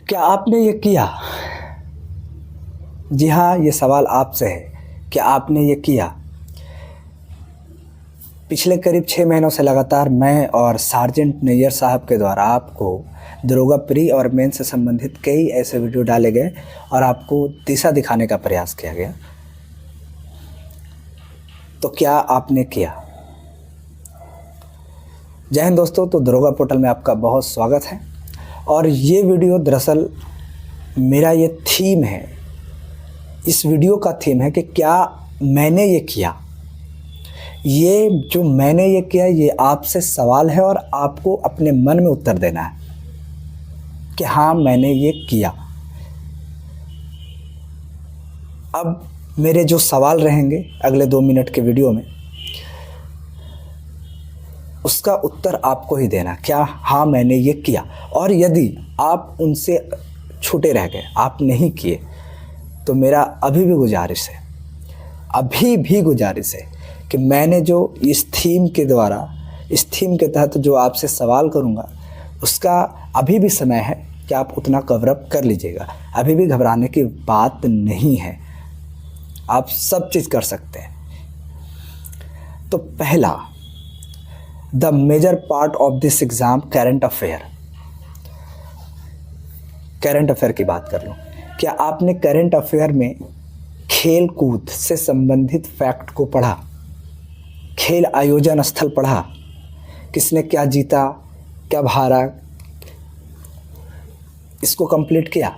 क्या आपने ये किया? जी हाँ, ये सवाल आपसे है। क्या आपने ये किया? पिछले करीब 6 महीनों से लगातार मैं और सार्जेंट नैयर साहब के द्वारा आपको दरोगा प्री और मेन से संबंधित कई ऐसे वीडियो डाले गए और आपको दिशा दिखाने का प्रयास किया गया। तो क्या आपने किया? जय हिंद दोस्तों। तो दरोगा पोर्टल में आपका बहुत स्वागत है और ये वीडियो दरअसल मेरा ये थीम है। इस वीडियो का थीम है कि क्या मैंने ये किया। ये जो मैंने ये किया, ये आपसे सवाल है और आपको अपने मन में उत्तर देना है कि हाँ मैंने ये किया। अब मेरे जो सवाल रहेंगे अगले 2 मिनट के वीडियो में, उसका उत्तर आपको ही देना, क्या हाँ मैंने ये किया। और यदि आप उनसे छूटे रह गए, आप नहीं किए, तो मेरा अभी भी गुजारिश है कि मैंने जो इस थीम के तहत जो आपसे सवाल करूंगा, उसका अभी भी समय है कि आप उतना कवर अप कर लीजिएगा। अभी भी घबराने की बात नहीं है, आप सब चीज़ कर सकते हैं। तो पहला, the major part of this exam current affair की बात कर लूँ। क्या आपने करंट अफेयर में खेल कूद से संबंधित फैक्ट को पढ़ा? खेल आयोजन स्थल पढ़ा? किसने क्या जीता, क्या हारा, इसको कंप्लीट किया?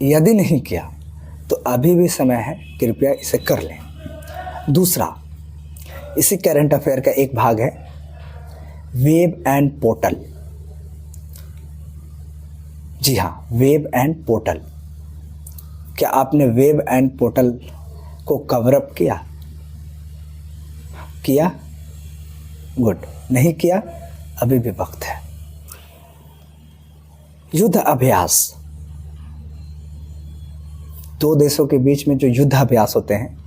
यदि नहीं किया तो अभी भी समय है, कृपया इसे कर लें। दूसरा, इसी करंट अफेयर का एक भाग है वेब एंड पोर्टल। जी हाँ, वेब एंड पोर्टल। क्या आपने वेब एंड पोर्टल को कवर अप किया? गुड। नहीं किया? अभी भी वक्त है। युद्ध अभ्यास, 2 देशों के बीच में जो युद्ध अभ्यास होते हैं,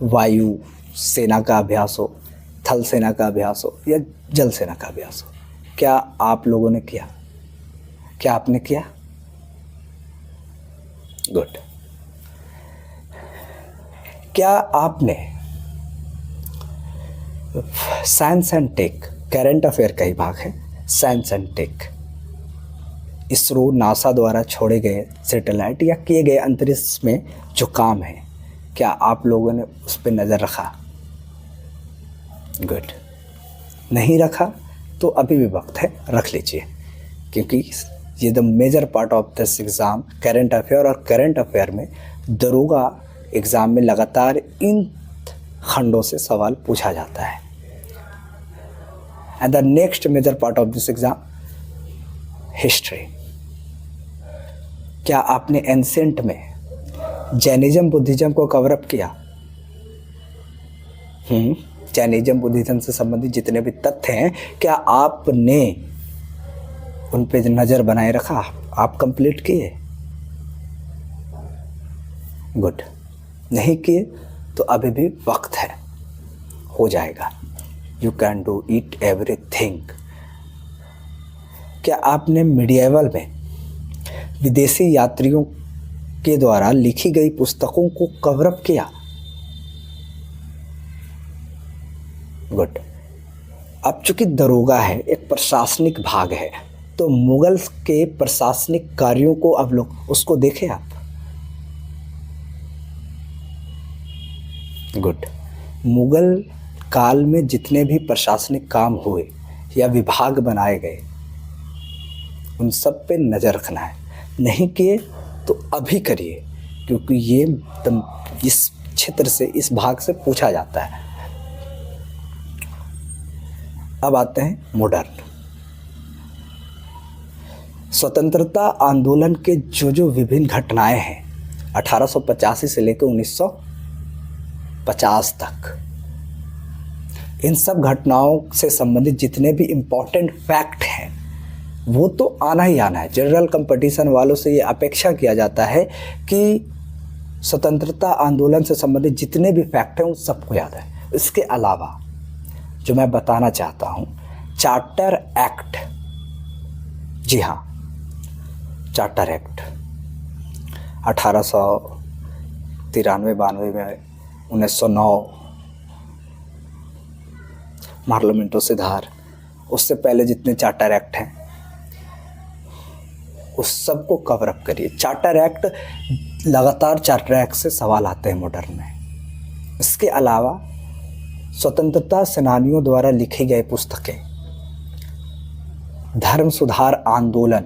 वायु सेना का अभ्यास हो, थल सेना का अभ्यास हो या जल सेना का अभ्यास हो, क्या आप लोगों ने किया? क्या आपने किया? गुड। क्या आपने science and tech, current affair का ही भाग है science and tech, ISRO NASA द्वारा छोड़े गए सैटेलाइट या किए गए अंतरिक्ष में जो काम है, क्या आप लोगों ने उस पर नज़र रखा? गुड। नहीं रखा तो अभी भी वक्त है, रख लीजिए, क्योंकि ये the major part of this exam current affair, और करंट अफेयर में दरोगा एग्ज़ाम में लगातार इन खंडों से सवाल पूछा जाता है। And the next major part of this exam history. क्या आपने एंसेंट में जैनिज्म बुद्धिज्म को कवर अप किया? जैनिज्म बुद्धिज्म से संबंधित जितने भी तथ्य हैं, क्या आपने उन पे नज़र बनाए रखा? आप कंप्लीट किए? गुड। नहीं किए तो अभी भी वक्त है, हो जाएगा। You can do it everything. क्या आपने मिडिएवल में विदेशी यात्रियों के द्वारा लिखी गई पुस्तकों को कवर अप किया? गुड। अब चूंकि दरोगा है, एक प्रशासनिक भाग है, तो मुगल के प्रशासनिक कार्यों को अब लोग उसको देखें आप। गुड। मुगल काल में जितने भी प्रशासनिक काम हुए या विभाग बनाए गए, उन सब पे नज़र रखना है। नहीं किए तो अभी करिए, क्योंकि ये इस क्षेत्र से, इस भाग से पूछा जाता है। अब आते हैं मॉडर्न। स्वतंत्रता आंदोलन के जो विभिन्न घटनाएं हैं 1885 से लेकर 1950 तक, इन सब घटनाओं से संबंधित जितने भी इम्पोर्टेंट फैक्ट हैं, वो तो आना ही आना है। जनरल कंपटीशन वालों से ये अपेक्षा किया जाता है कि स्वतंत्रता आंदोलन से संबंधित जितने भी फैक्ट हैं उन सबको याद है। इसके अलावा जो मैं बताना चाहता हूँ, चार्टर एक्ट, जी हाँ, चार्टर एक्ट 1893-92 में, 1909 पार्लियामेंटो सुधार, उससे पहले जितने चार्टर एक्ट हैं उस सब को कवर अप करिए। चार्टर एक्ट, लगातार चार्टर एक्ट से सवाल आते हैं मॉडर्न में। इसके अलावा स्वतंत्रता सेनानियों द्वारा लिखी गई पुस्तकें, धर्म सुधार आंदोलन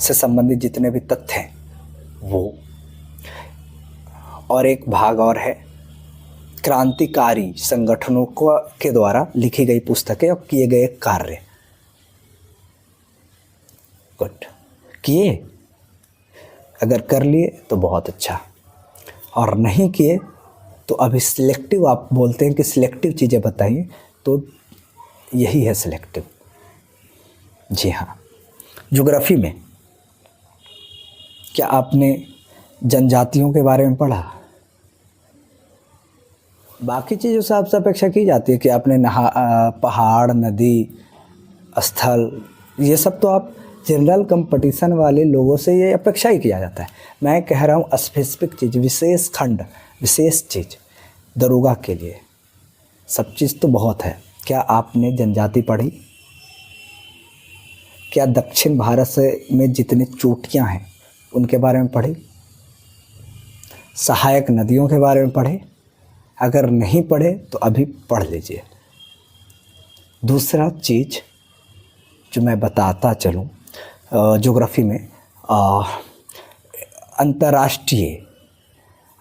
से संबंधित जितने भी तथ्य हैं वो, और एक भाग और है क्रांतिकारी संगठनों के द्वारा लिखी गई पुस्तकें और किए गए कार्य। गुड, किए? अगर कर लिए तो बहुत अच्छा, और नहीं किए तो अभी सिलेक्टिव, आप बोलते हैं कि सिलेक्टिव चीज़ें बताइए, तो यही है सिलेक्टिव। जी हाँ, ज्योग्राफी में क्या आपने जनजातियों के बारे में पढ़ा? बाकी चीज़ों से आपसे अपेक्षा की जाती है कि आपने पहाड़, नदी, स्थल, ये सब तो आप जनरल कंपटीशन वाले लोगों से ये अपेक्षा ही किया जाता है। मैं कह रहा हूँ स्पेसिफिक चीज़, विशेष खंड, विशेष चीज़। दरोगा के लिए सब चीज़ तो बहुत है। क्या आपने जनजाति पढ़ी? क्या दक्षिण भारत से में जितनी चोटियाँ हैं उनके बारे में पढ़ी? सहायक नदियों के बारे में पढ़े? अगर नहीं पढ़े तो अभी पढ़ लीजिए। दूसरा चीज़ जो मैं बताता चलूँ ज्योग्राफी में,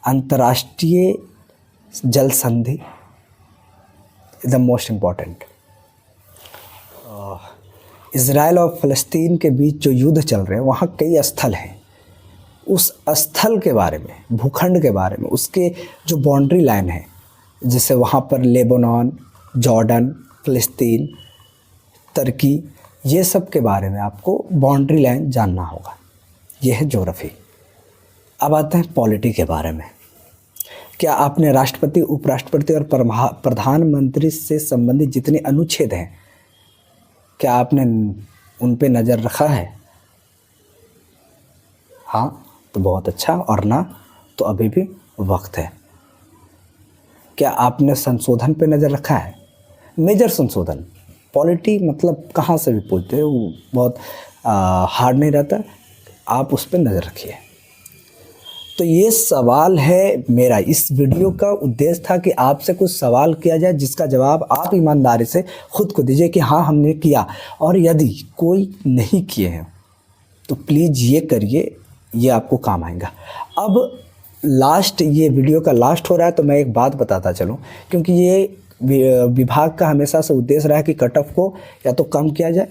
अंतर्राष्ट्रीय जल संधि, द मोस्ट इम्पॉर्टेंट। इज़राइल और फ़लस्तीन के बीच जो युद्ध चल रहे हैं, वहाँ कई स्थल हैं। उस स्थल के बारे में, भूखंड के बारे में, उसके जो बाउंड्री लाइन है, जैसे वहाँ पर लेबनान, जॉर्डन, फ़लस्तीन, तुर्की, ये सब के बारे में आपको बाउंड्री लाइन जानना होगा। ये है ज्योग्राफी। अब आते हैं पॉलिटी के बारे में। क्या आपने राष्ट्रपति, उपराष्ट्रपति और प्रधानमंत्री से संबंधित जितने अनुच्छेद हैं, क्या आपने उन पे नज़र रखा है? हाँ तो बहुत अच्छा, और ना तो अभी भी वक्त है। क्या आपने संशोधन पे नज़र रखा है? मेजर संशोधन, पॉलिटी मतलब कहाँ से भी पूछते हैं, वो बहुत हार्ड नहीं रहता, आप उस पर नज़र रखिए। तो ये सवाल है मेरा। इस वीडियो का उद्देश्य था कि आपसे कुछ सवाल किया जाए जिसका जवाब आप ईमानदारी से खुद को दीजिए कि हाँ हमने किया, और यदि कोई नहीं किए हैं तो प्लीज़ ये करिए, ये आपको काम आएगा। अब लास्ट, ये वीडियो का लास्ट हो रहा है तो मैं एक बात बताता चलूँ, क्योंकि ये विभाग का हमेशा से उद्देश्य रहा है कि कट ऑफ को या तो कम किया जाए,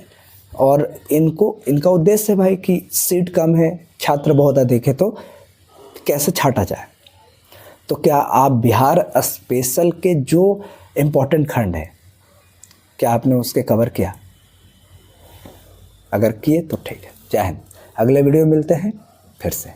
और इनका उद्देश्य है भाई कि सीट कम है, छात्र बहुत अधिक है, तो कैसे छाटा जाए। तो क्या आप बिहार स्पेशल के जो इम्पोर्टेंट खंड है, क्या आपने उसके कवर किया? अगर किए तो ठीक है। जय हिंद। अगले वीडियो मिलते हैं फिर से।